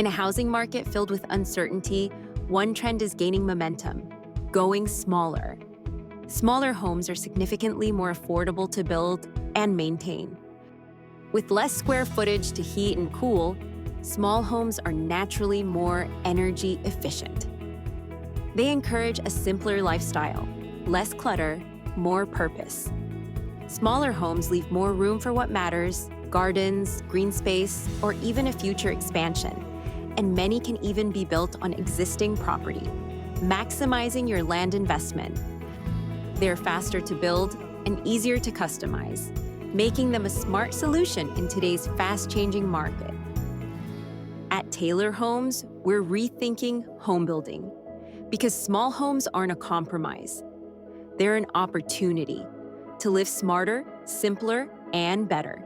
In a housing market filled with uncertainty, one trend is gaining momentum: going smaller. Smaller homes are significantly more affordable to build and maintain. With less square footage to heat and cool, small homes are naturally more energy efficient. They encourage a simpler lifestyle, less clutter, more purpose. Smaller homes leave more room for what matters: gardens, green space, or even a future expansion. And many can even be built on existing property, maximizing your land investment. They're faster to build and easier to customize, making them a smart solution in today's fast-changing market. At Taylor Homes, we're rethinking home building because small homes aren't a compromise. They're an opportunity to live smarter, simpler, and better.